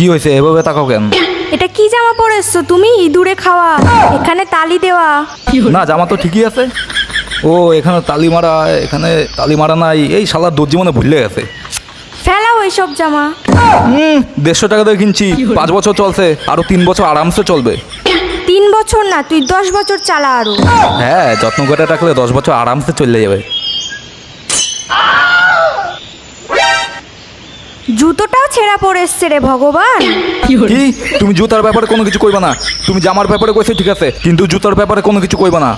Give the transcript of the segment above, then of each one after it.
কি হয়েছে, এভাবে তাকাও কেন? এটা কি জামা পরেছো তুমি? ইঁদুরে খাওয়া, এখানে তালি দেওয়া। না, জামা তো ঠিকই আছে। ও এখানে তালি মারা, এখানে তালি মারা নাই। এই শালার দর্জি মনে ভুলে গেছে। ফেলাও এইসব জামা। 150 টাকা দিয়ে কিনছি, 5 বছর চলছে, আরো 3 বছর আরামসে চলবে। 3 বছর না, তুই 10 বছর চালা আরো। হ্যাঁ, যত্ন করে রাখলে 10 বছর আরামসে চলে যাবে। জুতোটাও ছেঁড়া পড়ে এসছে রে ভগবান। কি তুমি জুতার ব্যাপারে কোনো কিছু কইবা না? তুমি জামার ব্যাপারে কইছো ঠিক আছে, কিন্তু জুতার ব্যাপারে কোনো কিছু কইবা না।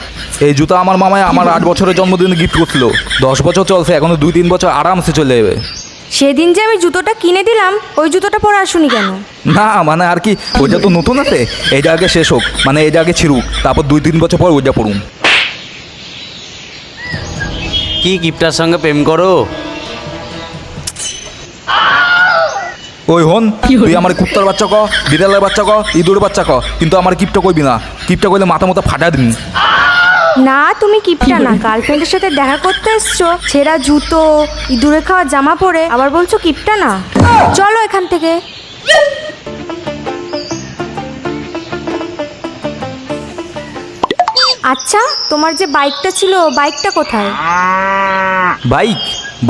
এই জুতা আমার মামায় আমার 8 বছরের জন্মদিনে গিফট করছিল। 10 বছর চলছে, এখনো 2-3 বছর আরামসে চলে যাবে। সেদিন যে আমি জুতোটা কিনে দিলাম, ওই জুতোটা পরে আসুনি কেন? না মানে আর কি, ওইটা তো নতুন আছে, এইটা আগে শেষ হোক, মানে এইটা আগে ছিড়ুক, তারপর 2-3 বছর পর ওইটা পড়ুন। কি গিফটার সঙ্গে প্রেম করো? ওই হন, তুই আমার কুত্তার বাচ্চা ক, বিড়ালের বাচ্চা ক, ইঁদুরের বাচ্চা ক, কিন্তু আমার কিপটা কইবি না। কিপটা কইলে মাথা মতো ফাটা দিবি। না তুমি কিপটা না, গার্লফ্রেন্ডের সাথে দেখা করতে এসছো, ছেঁড়া জুতো, ইঁদুরে খাওয়া জামা পরে, আবার বলছো কিপটা না। চলো এখান থেকে। আচ্ছা, তোমার যে বাইকটা ছিল, বাইকটা কোথায়?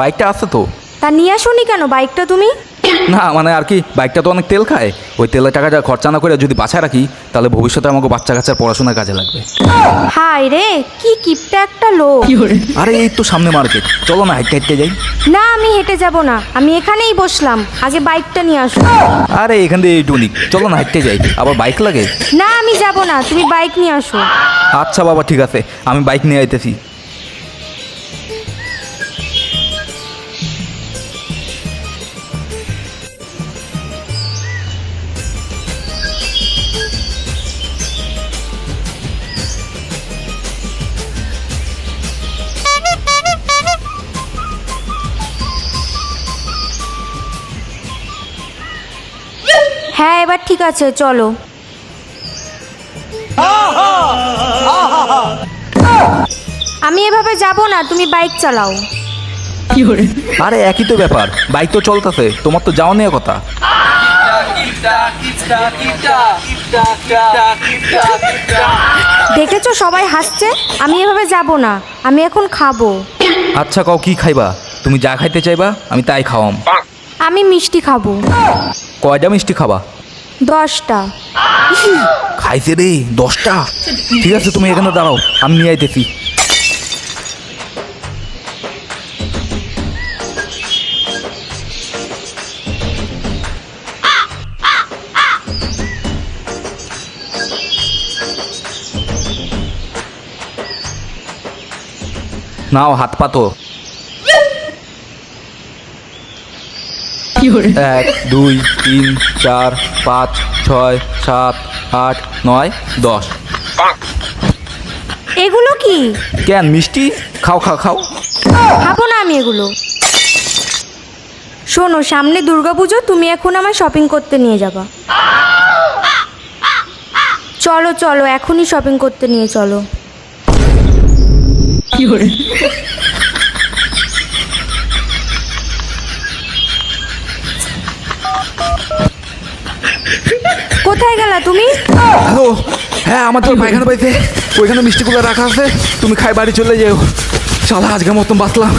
বাইকটা আছে তো। তা নিয়ে আসোনি কেন বাইকটা তুমি? না মানে আর কি, বাইকটা তো অনেক তেল খায়, ওই তেলের টাকাটা খরচা না করে যদি বাঁচায় রাখি, তাহলে ভবিষ্যতে আমাকে বাচ্চা কাচ্চার পড়াশোনার কাজে লাগবে। হায় রে, কি কিপটা একটা লোক। আরে এই তো সামনে মার্কেট, চলো না হাইটে হাইটে যাই। না আমি হেঁটে যাব না, আমি এখানেই বসলাম, আগে বাইকটা নিয়ে আসো। আরে এখান থেকে এইটুকুনি, চলো না হাইটে যাই, আবার বাইক লাগে। না আমি যাব না, তুমি বাইক নিয়ে আসো। আচ্ছা বাবা ঠিক আছে, আমি বাইক নিয়ে আইতেছি। হ্যাঁ এবার ঠিক আছে, চলো। আমি এভাবে যাব না, তুমি বাইক চালাও। আরে একই তো ব্যাপার, বাইক তো চলতেছে, তোমার তো যাওয়া নিয়ে কথা। দেখেছো সবাই হাসছে, আমি এভাবে যাব না, আমি এখন খাবো। আচ্ছা কও কি খাইবা? তুমি যা খাইতে চাইবা আমি তাই খাওয়াম। আমি মিষ্টি খাবো। কয়টা মিষ্টি খাবা? 10টা। খাইছে রে 10টা। ঠিক আছে তুমি এখানে দাঁড়াও, আমি নিয়ে আইতেছি। নাও হাত পাতো। 1 2 3 4 5 6 7 8 9 10। এগুলো কি? কেন মিষ্টি? খাও খাও খাও। খাবো না আমি এগুলো। শোনো, সামনে দুর্গাপুজো, তুমি এখন আমায় শপিং করতে নিয়ে যাবা। চলো চলো, এখনই শপিং করতে নিয়ে চলো। কোথায় গেলা তুমি? হ্যালো, হ্যাঁ আমার তো পায়খানা পাইছে, ওইখানে মিষ্টিগুলো রাখা আছে, তুমি খাই বাড়ি চলে যাও। শালা আজকের মতন বাঁচলাম।